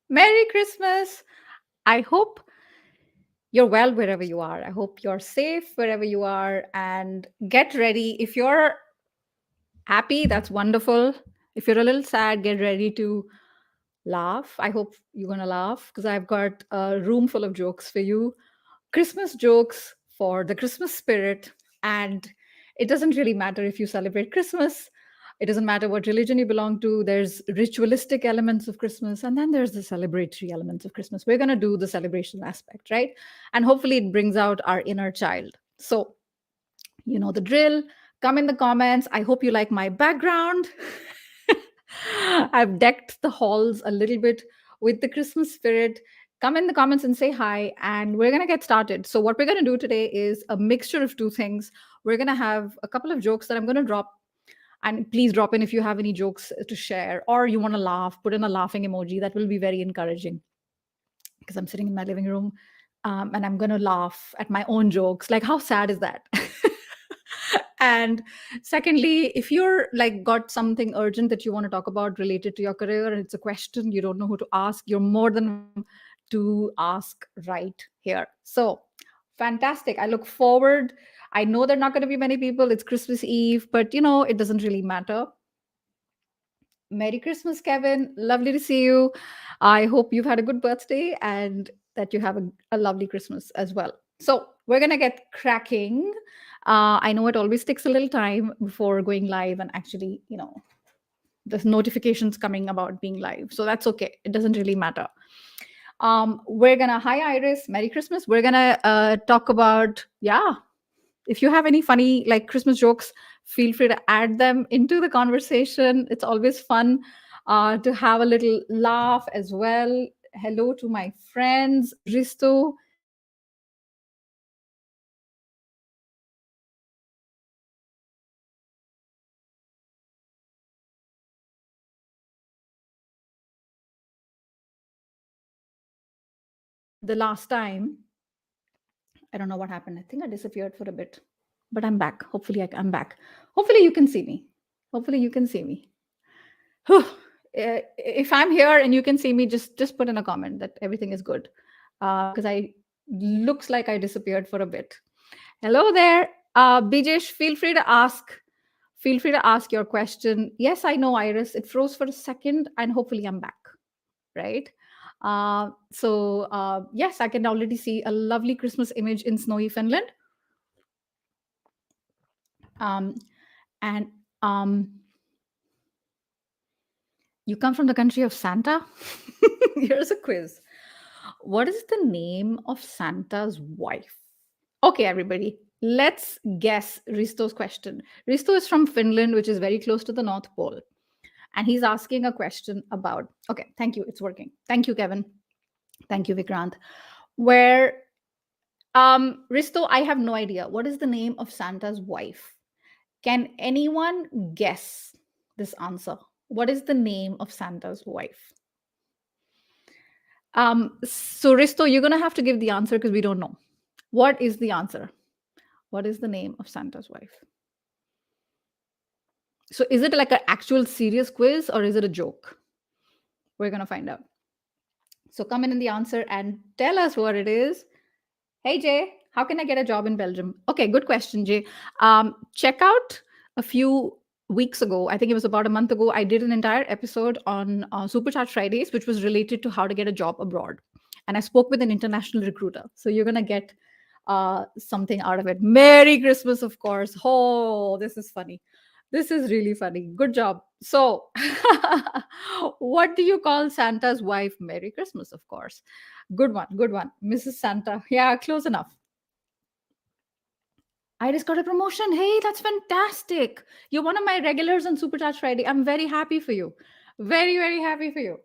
Merry Christmas. I hope you're well wherever you are. I hope you're safe wherever you are and get ready. If you're happy, that's wonderful. If you're a little sad, get ready to laugh. I hope you're going to laugh because I've got a room full of jokes for you. Christmas jokes for the Christmas spirit. And it doesn't really matter if you celebrate Christmas. It doesn't matter what religion you belong to. There's ritualistic elements of Christmas, and then there's the celebratory elements of Christmas. We're going to do the celebration aspect, right? And hopefully, it brings out our inner child. So, you know the drill. Come in the comments. I hope you like my background. I've decked the halls a little bit with the Christmas spirit. Come in the comments and say hi, and we're going to get started. So, what we're going to do today is a mixture of two things. We're going to have a couple of jokes that I'm going to drop, and please drop in if you have any jokes to share or you want to laugh, put in a laughing emoji. That will be very encouraging because I'm sitting in my living room and I'm going to laugh at my own jokes. Like, how sad is that? And secondly, if you're like got something urgent that you want to talk about related to your career and it's a question you don't know who to ask, you're more than welcome to ask right here. So fantastic. I look forward. I know there are not going to be many people. It's Christmas Eve, but it doesn't really matter. Merry Christmas, Kevin. Lovely to see you. I hope you've had a good birthday and that you have a lovely Christmas as well. So, we're going to get cracking. I know it always takes a little time before going live and actually, there's notifications coming about being live. So, that's okay. It doesn't really matter. We're going to, hi, Iris. Merry Christmas. We're going to talk about, yeah, if you have any funny like Christmas jokes, feel free to add them into the conversation. It's always fun to have a little laugh as well. Hello to my friends, Risto. The last time, I don't know what happened. I think I disappeared for a bit, but I'm back. Hopefully, I'm back. Hopefully, you can see me. Hopefully, you can see me. Whew. If I'm here and you can see me, just put in a comment that everything is good, because I looks like I disappeared for a bit. Hello there, Bijesh. Feel free to ask. Feel free to ask your question. Yes, I know, Iris. It froze for a second, and hopefully, I'm back. Right. Yes, I can already see a lovely Christmas image in snowy Finland. Um, and you come from the country of Santa? Here's a quiz. What is the name of Santa's wife? Okay, everybody, let's guess Risto's question. Risto is from Finland, which is very close to the North Pole. And he's asking a question about, okay, thank you, it's working. Thank you, Kevin. Thank you, Vikrant. Where, Risto, I have no idea. What is the name of Santa's wife? Can anyone guess this answer? What is the name of Santa's wife? So Risto, you're gonna have to give the answer because we don't know. What is the answer? What is the name of Santa's wife? So is it like an actual serious quiz or is it a joke? We're gonna find out. So come in the answer and tell us what it is. Hey Jay, how can I get a job in Belgium? Okay, good question, Jay. Check out a few weeks ago, I think it was about a month ago, I did an entire episode on Superchat Fridays, which was related to how to get a job abroad. And I spoke with an international recruiter. So you're going to get something out of it. Merry Christmas, of course. Oh, this is funny. This is really funny. Good job. So, what do you call Santa's wife? Merry Christmas, of course. Good one. Good one. Mrs. Santa. Yeah, close enough. I just got a promotion. Hey, that's fantastic. You're one of my regulars on Supercharge Friday. I'm very happy for you. Very, very happy for you.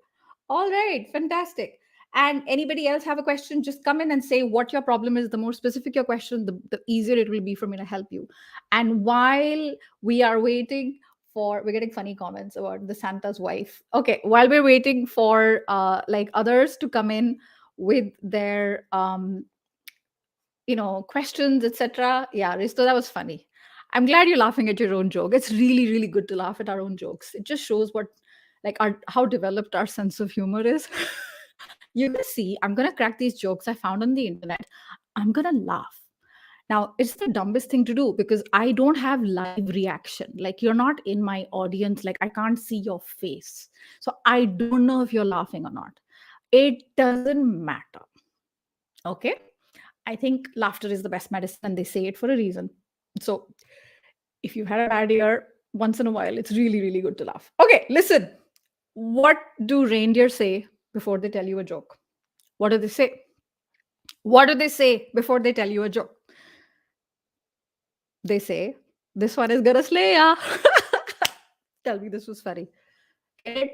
All right, fantastic. And anybody else have a question? Just come in and say what your problem is. The more specific your question, the easier it will be for me to help you. And while we are waiting for, we're getting funny comments about the Santa's wife. Okay, while we're waiting for like others to come in with their questions, etc. Yeah, Risto, that was funny. I'm glad you're laughing at your own joke. It's really, really good to laugh at our own jokes. It just shows what, like, how developed our sense of humor is. You're gonna see, I'm gonna crack these jokes I found on the internet. I'm gonna laugh. Now, it's the dumbest thing to do because I don't have live reaction. Like, you're not in my audience. Like, I can't see your face. So, I don't know if you're laughing or not. It doesn't matter. Okay. I think laughter is the best medicine and they say it for a reason. So, if you've had a bad year, once in a while, it's really, really good to laugh. Okay, listen. What do reindeer say before they tell you a joke? What do they say? What do they say before they tell you a joke? They say, "This one is gonna slay ya." Tell me this was funny. Get it?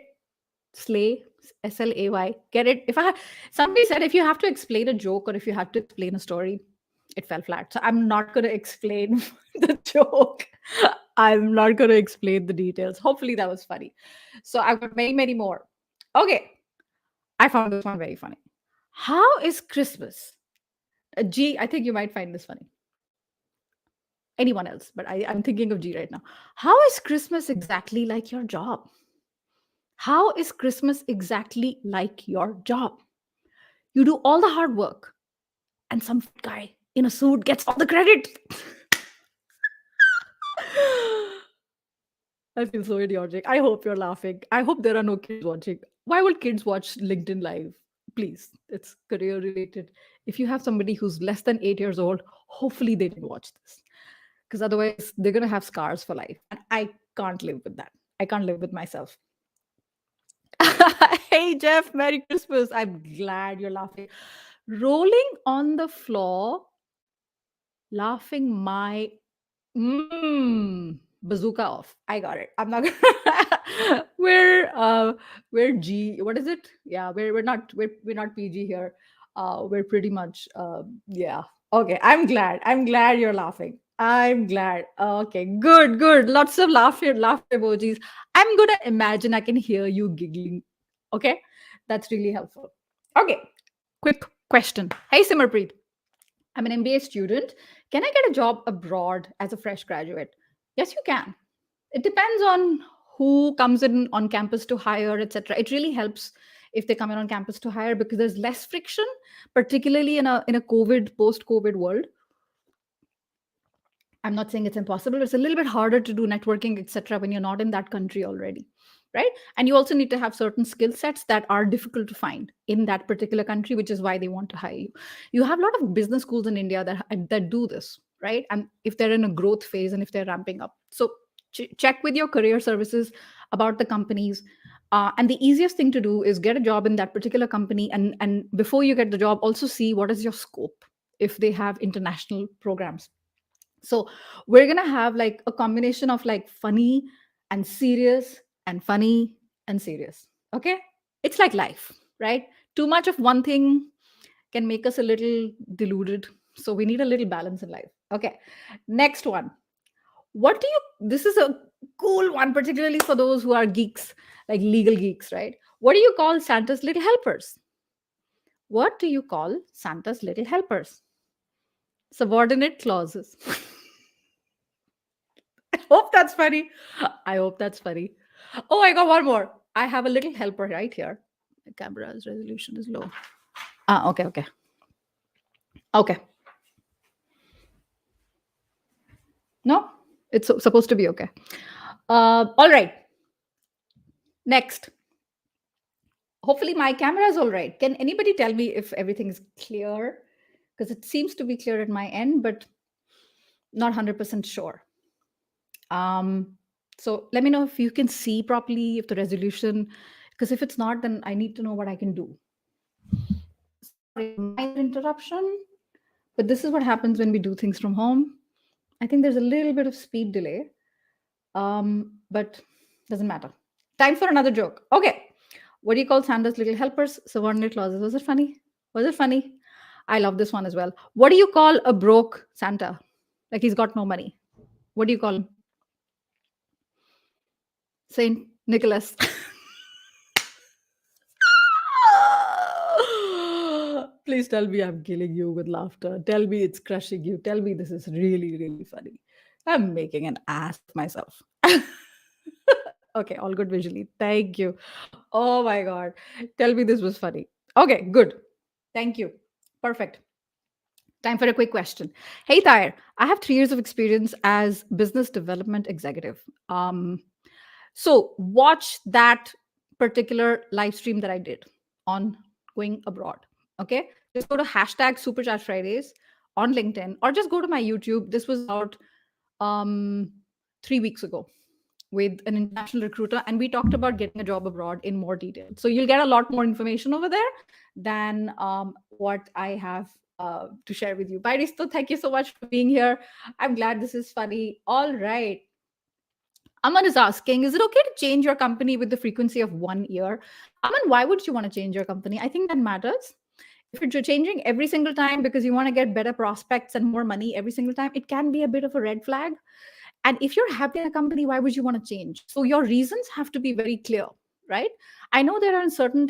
Slay, SLAY. Get it? If I somebody said if you have to explain a joke or if you have to explain a story, it fell flat. So I'm not gonna explain the joke. I'm not gonna explain the details. Hopefully that was funny. So I've got many, many more. Okay, I found this one very funny. How is Christmas? G, I think you might find this funny. Anyone else, but I'm thinking of G right now. How is Christmas exactly like your job? How is Christmas exactly like your job? You do all the hard work, and some guy in a suit gets all the credit. I feel so idiotic. I hope you're laughing. I hope there are no kids watching. Why would kids watch LinkedIn Live? Please, it's career related. If you have somebody who's less than 8 years old, hopefully they didn't watch this because otherwise they're going to have scars for life. And I can't live with that. I can't live with myself. Hey, Jeff, Merry Christmas. I'm glad you're laughing. Rolling on the floor, laughing my bazooka off. I got it. I'm not gonna we're G. What is it? Yeah, we're not PG here. We're pretty much yeah. Okay, I'm glad. I'm glad you're laughing. I'm glad. Okay, good, good. Lots of laughter emojis. I'm gonna imagine I can hear you giggling. Okay, that's really helpful. Okay, quick question. Hey, Simmerpreet. I'm an MBA student. Can I get a job abroad as a fresh graduate? Yes, you can. It depends on who comes in on campus to hire, etc. It really helps if they come in on campus to hire because there's less friction, particularly in a COVID post-COVID world. I'm not saying it's impossible. It's a little bit harder to do networking, etc., when you're not in that country already, right? And you also need to have certain skill sets that are difficult to find in that particular country, which is why they want to hire you. You have a lot of business schools in India that do this, right? And if they're in a growth phase and if they're ramping up, so check with your career services about the companies. And the easiest thing to do is get a job in that particular company, and before you get the job, also see what is your scope if they have international programs. So we're going to have like a combination of like funny and serious and funny and serious. Okay? It's like life, right? Too much of one thing can make us a little deluded. So we need a little balance in life. Okay. Next one. What do you, this is a cool one, particularly for those who are geeks, like legal geeks, right? What do you call Santa's little helpers? What do you call Santa's little helpers? Subordinate clauses. I hope that's funny. I hope that's funny. Oh, I got one more. I have a little helper right here. The camera's resolution is low. Okay, okay. Okay. No, it's supposed to be okay. All right. Next. Hopefully my camera is all right. Can anybody tell me if everything is clear? Because it seems to be clear at my end, but not 100% sure. So let me know if you can see properly, if the resolution, because if it's not, then I need to know what I can do. Sorry, minor interruption, but this is what happens when we do things from home. I think there's a little bit of speed delay, but doesn't matter. Time for another joke. Okay. What do you call Santa's little helpers? Subordinate clauses. Was it funny? Was it funny? I love this one as well. What do you call a broke Santa? Like he's got no money. What do you call him? Saint Nicholas. Please tell me I'm killing you with laughter. Tell me it's crushing you. Tell me this is really, really funny. I'm making an ass of myself. Okay, all good visually. Thank you. Oh my God. Tell me this was funny. Okay, good. Thank you. Perfect. Time for a quick question. Hey, Tyre, I have 3 years of experience as business development executive. So watch that particular live stream that I did on going abroad. Okay. Just go to hashtag Supercharge Fridays on LinkedIn or just go to my YouTube. This was out um, 3 weeks ago with an international recruiter, and we talked about getting a job abroad in more detail. So you'll get a lot more information over there than what I have to share with you. Bye, Risto. Thank you so much for being here. I'm glad this is funny. All right. Aman is asking, is it okay to change your company with the frequency of 1 year? Aman, why would you want to change your company? I think that matters. If you're changing every single time because you want to get better prospects and more money every single time, it can be a bit of a red flag. And if you're happy in a company, why would you want to change? So your reasons have to be very clear, right? I know there are certain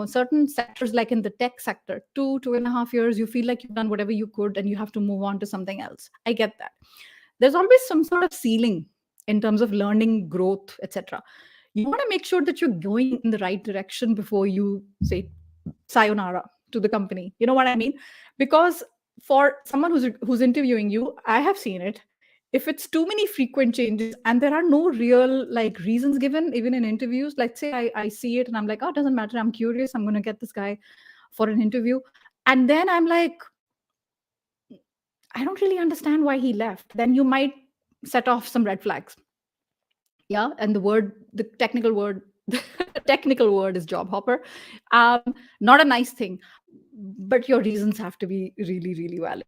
certain sectors, like in the tech sector, 2.5 years, you feel like you've done whatever you could and you have to move on to something else. I get that. There's always some sort of ceiling in terms of learning, growth, etc. You want to make sure that you're going in the right direction before you say sayonara to the company. You know what I mean? Because for someone who's interviewing you, I have seen it. If it's too many frequent changes and there are no real like reasons given, even in interviews, let's say I see it and I'm like, oh, it doesn't matter. I'm curious. I'm going to get this guy for an interview. And then I'm like, I don't really understand why he left. Then you might set off some red flags. Yeah. And the technical word, the technical word is job hopper. Um, Not a nice thing, but your reasons have to be really, really valid.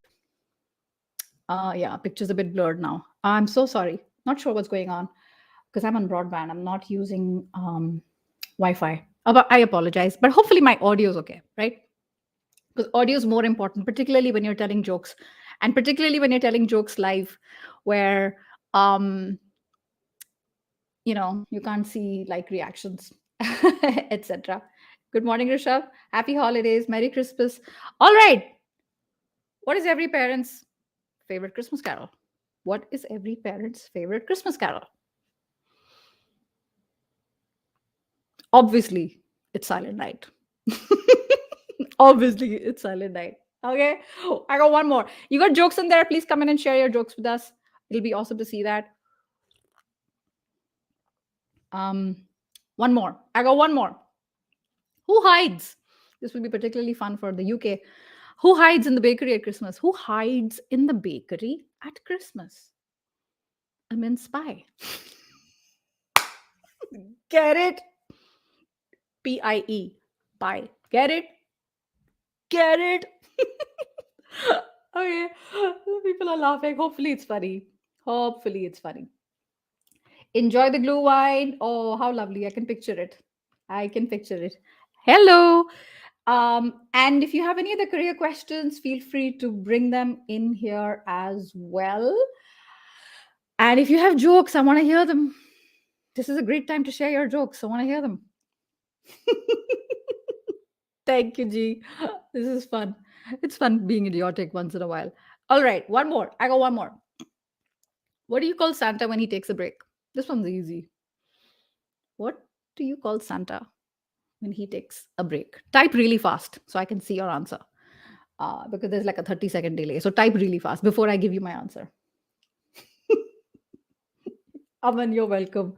Yeah, picture's a bit blurred now. I'm so sorry. Not sure what's going on because I'm on broadband. I'm not using Wi-Fi. But I apologize, but hopefully my audio is okay, right? Because audio is more important, particularly when you're telling jokes, and particularly when you're telling jokes live, where you can't see like reactions, etc. Good morning, Rishabh. Happy holidays, Merry Christmas. All right. What is every parent's favorite Christmas carol? What is every parent's favorite Christmas carol? Obviously, it's Silent Night. Obviously, it's Silent Night. Okay. I got one more. You got jokes in there? Please come in and share your jokes with us. It'll be awesome to see that. One more. I got one more. Who hides? This will be particularly fun for the UK. Who hides in the bakery at Christmas? Who hides in the bakery at Christmas? A mince pie. Get it? Pie. Pie. Get it? Get it? Okay. People are laughing. Hopefully it's funny. Hopefully it's funny. Enjoy the glue wine. Oh, how lovely. I can picture it. I can picture it. Hello. And if you have any other career questions, feel free to bring them in here as well. And if you have jokes, I want to hear them. This is a great time to share your jokes. I want to hear them. Thank you, G. This is fun. It's fun being idiotic once in a while. All right, one more. I got one more. What do you call Santa when he takes a break? This one's easy. What do you call Santa when he takes a break? Type really fast so I can see your answer. Because there's like a 30-second delay. So type really fast before I give you my answer. Aman, you're welcome.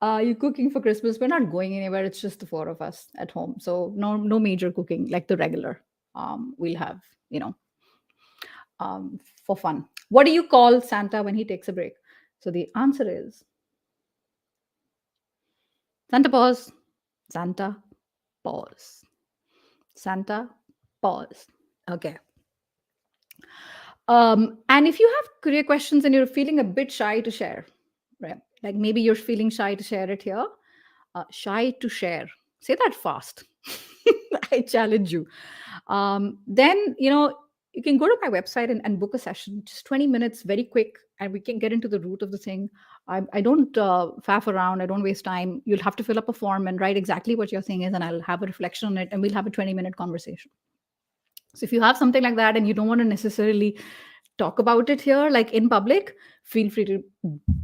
You cooking for Christmas? We're not going anywhere. It's just the four of us at home. So no major cooking like the regular. We'll have, for fun. What do you call Santa when he takes a break? So the answer is Santa Paws. Santa Paws. Santa Paws. Okay. And if you have career questions and you're feeling a bit shy to share, right? Like maybe you're feeling shy to share it here. Shy to share. Say that fast. I challenge you. Then, you can go to my website and book a session, just 20 minutes, very quick, and we can get into the root of the thing. I don't faff around. I don't waste time. You'll have to fill up a form and write exactly what your thing is, and I'll have a reflection on it, and we'll have a 20-minute conversation. So if you have something like that and you don't want to necessarily talk about it here, like in public, feel free to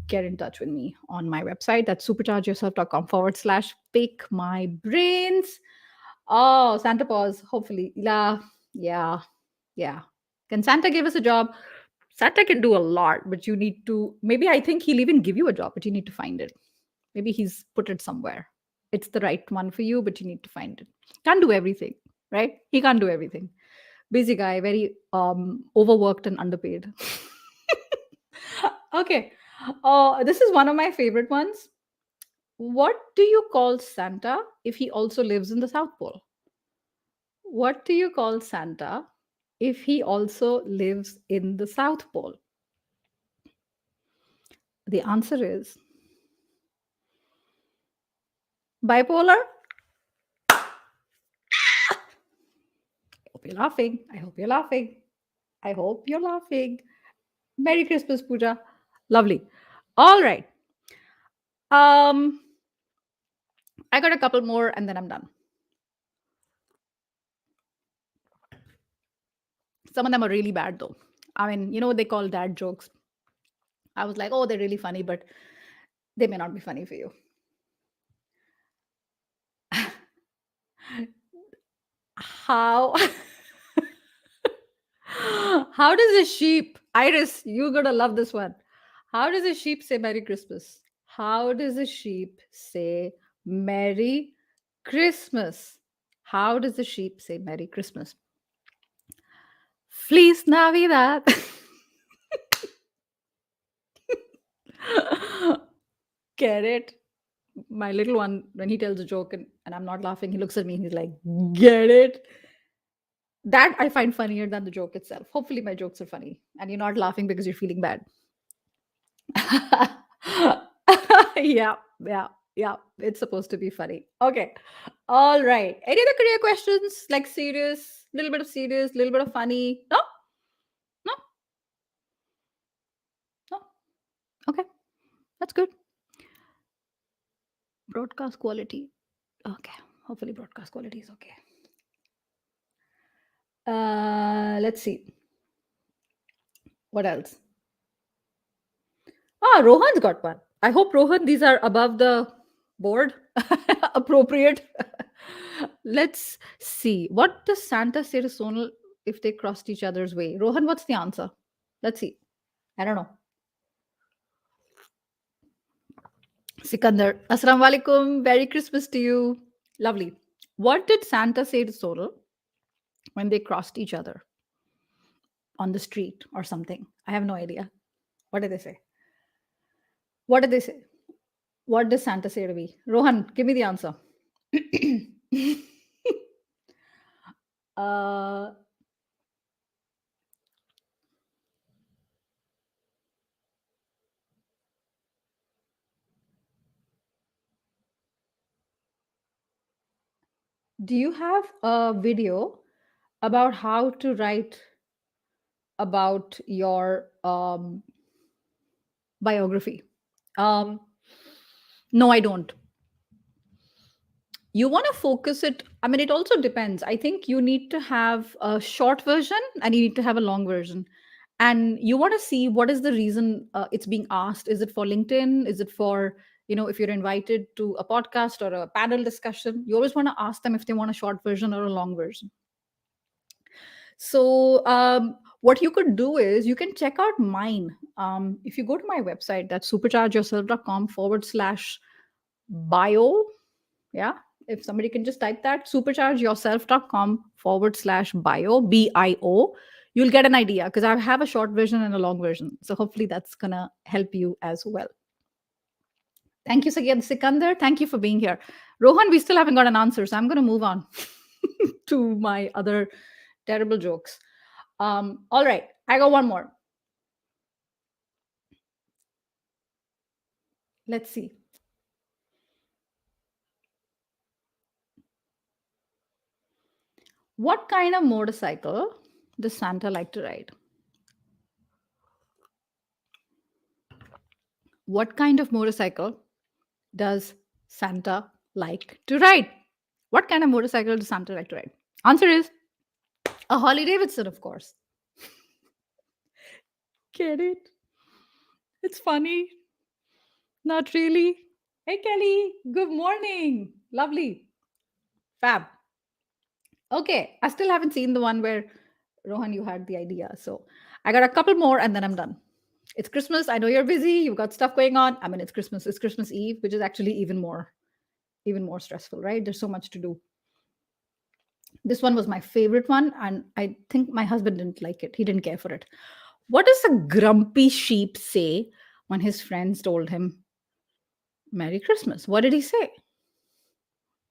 get in touch with me on my website. That's superchargeyourself.com/pick my brains. Oh, Santa Paws, hopefully. Yeah, yeah, yeah. Can Santa give us a job? Santa can do a lot, but you need to. Maybe I think he'll even give you a job, but you need to find it. Maybe he's put it somewhere. It's the right one for you, but you need to find it. Can't do everything, right? He can't do everything. Busy guy, very overworked and underpaid. Okay. This is one of my favorite ones. What do you call Santa if he also lives in the South Pole? What do you call Santa if he also lives in the South Pole? The answer is bipolar. I hope you're laughing. I hope you're laughing. I hope you're laughing. Merry Christmas, Pooja. Lovely. All right. Um, I got a couple more and then I'm done. Some of them are really bad though. I mean, you know what they call dad jokes. I was like, oh, they're really funny, but they may not be funny for you. How how does a sheep, Iris, you're gonna love this one. How does a sheep say Merry Christmas? How does a sheep say Merry Christmas? How does a sheep say Merry Christmas? Feliz Navidad. Get it? My little one, when he tells a joke and I'm not laughing, he looks at me and he's like, get it? That I find funnier than the joke itself. Hopefully, my jokes are funny and you're not laughing because you're feeling bad. Yeah, yeah, yeah. It's supposed to be funny. Okay. All right. Any other career questions? Like serious, little bit of serious, little bit of funny? No? No? No? Okay. That's good. Broadcast quality. Okay. Hopefully, broadcast quality is okay. Let's see. What else? Ah, Rohan's got one. I hope Rohan, these are above the board, appropriate. Let's see. What does Santa say to Sonal if they crossed each other's way? Rohan, what's the answer? Let's see. I don't know. Sikandar, Assalamu alaikum. Merry Christmas to you. Lovely. What did Santa say to Sonal when they crossed each other on the street or something? I have no idea. What did they say? What did they say? What does Santa say to me? Rohan, give me the answer. uh, do you have a video about how to write about your biography? Um, no, I don't. You want to focus it. I mean, it also depends. I think you need to have a short version and you need to have a long version. And you want to see what is the reason it's being asked. Is it for LinkedIn? Is it for, if you're invited to a podcast or a panel discussion? You always want to ask them if they want a short version or a long version. So, what you could do is you can check out mine. If you go to my website, that's superchargeyourself.com/bio. Yeah. If somebody can just type that, superchargeyourself.com/bio, BIO, you'll get an idea because I have a short version and a long version. So, hopefully, that's going to help you as well. Thank you, Sikandar. Thank you for being here. Rohan, we still haven't got an answer. So, I'm going to move on to my other terrible jokes. All right, I got one more. Let's see. What kind of motorcycle does Santa like to ride? What kind of motorcycle does Santa like to ride? What kind of motorcycle does Santa like to ride? Answer is a Harley Davidson, of course. Get it? It's funny. Not really. Hey, Kelly. Good morning. Lovely. Fab. Okay, I still haven't seen the one where Rohan, you had the idea. So I got a couple more and then I'm done. It's Christmas. I know you're busy. You've got stuff going on. I mean, it's Christmas. It's Christmas Eve, which is actually even more stressful, right? There's so much to do. This one was my favorite one, and I think my husband didn't like it. He didn't care for it. What does a grumpy sheep say when his friends told him Merry Christmas? What did he say?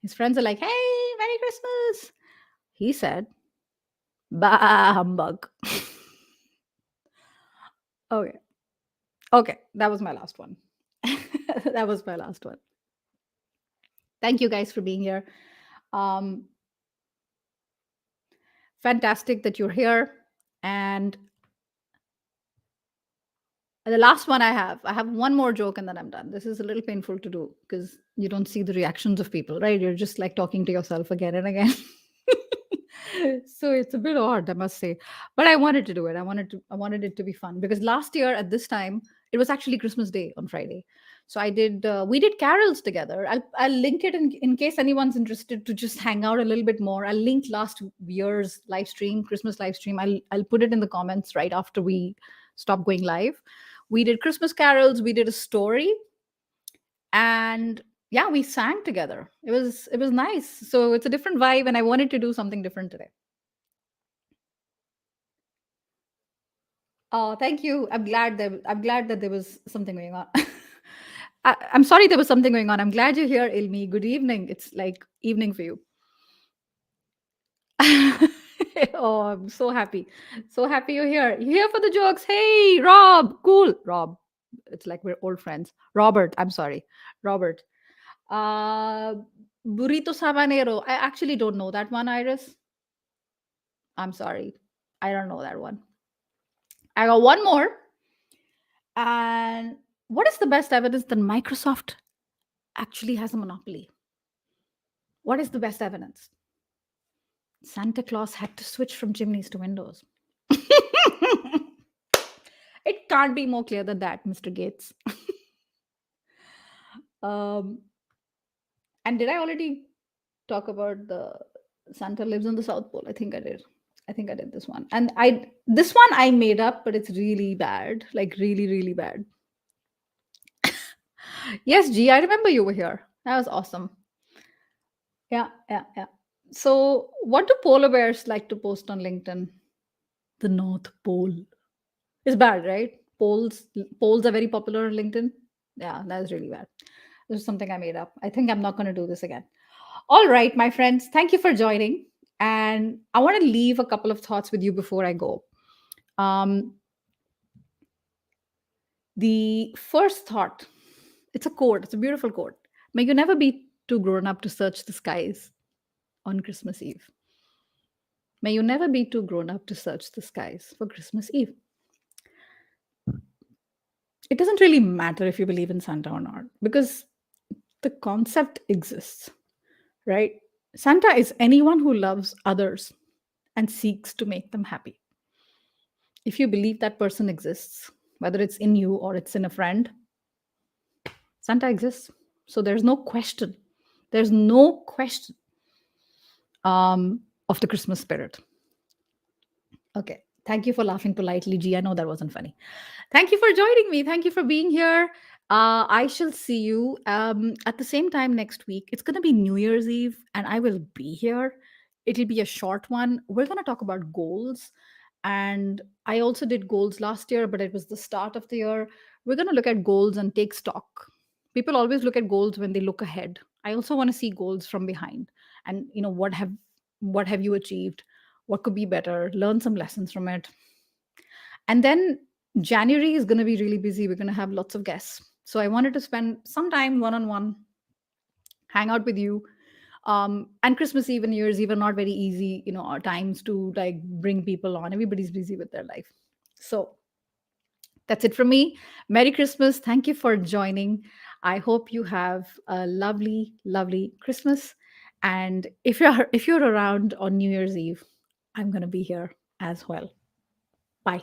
His friends are like, Hey, Merry Christmas. He said, Bah humbug. Okay. Okay. That was my last one. That was my last one. Thank you guys for being here. Um, Fantastic that you're here. And the last one I have one more joke and then I'm done. This is a little painful to do because you don't see the reactions of people, right? You're just like talking to yourself again and again. So it's a bit odd, I must say. But I wanted to do it. I wanted it to be fun because last year at this time, it was actually Christmas Day on Friday. So we did carols together. I'll link it in case anyone's interested to just hang out a little bit more. I'll link last year's live stream, Christmas live stream. I'll put it in the comments right after we stop going live. We did Christmas carols, we did a story, and yeah, we sang together. It was nice. So it's a different vibe, and I wanted to do something different today. Oh, thank you. I'm glad that there was something going on. I'm sorry there was something going on. I'm glad you're here, Ilmi. Good evening. It's like evening for you. Oh, I'm so happy. So happy you're here. You're here for the jokes. Hey, Rob. Cool. Rob. It's like we're old friends. Robert. I'm sorry. Robert. Uh, Burrito Sabanero. I actually don't know that one, Iris. I'm sorry. I don't know that one. I got one more. And what is the best evidence that Microsoft actually has a monopoly? What is the best evidence? Santa Claus had to switch from chimneys to windows. It can't be more clear than that, Mr. Gates. um, and did I already talk about the Santa lives on the South Pole? I think I did. I think I did this one. And I this one I made up, but it's really bad. Like really, really bad. Yes, G, I remember you were here. That was awesome. Yeah, yeah, yeah. So what do polar bears like to post on LinkedIn? The North Pole. It's bad, right? Polls are very popular on LinkedIn. Yeah, that is really bad. This is something I made up. I think I'm not going to do this again. All right, my friends, thank you for joining. And I want to leave a couple of thoughts with you before I go. Um, the first thought, it's a quote, it's a beautiful quote. May you never be too grown up to search the skies on Christmas Eve. May you never be too grown up to search the skies for Christmas Eve. It doesn't really matter if you believe in Santa or not because the concept exists, right? Santa is anyone who loves others and seeks to make them happy. If you believe that person exists, whether it's in you or it's in a friend, Santa exists. So there's no question. There's no question of the Christmas spirit. Okay. Thank you for laughing politely, G. I know that wasn't funny. Thank you for joining me. Thank you for being here. I shall see you at the same time next week. It's going to be New Year's Eve, and I will be here. It'll be a short one. We're going to talk about goals. And I also did goals last year, but it was the start of the year. We're going to look at goals and take stock. People always look at goals when they look ahead. I also want to see goals from behind, and what have you achieved? What could be better? Learn some lessons from it. And then January is going to be really busy. We're going to have lots of guests. So I wanted to spend some time one on one, hang out with you. And Christmas Eve and New Year's Eve are not very easy, times to like bring people on. Everybody's busy with their life. So that's it from me. Merry Christmas. Thank you for joining. I hope you have a lovely, lovely Christmas. And if you're around on New Year's Eve, I'm going to be here as well. Bye.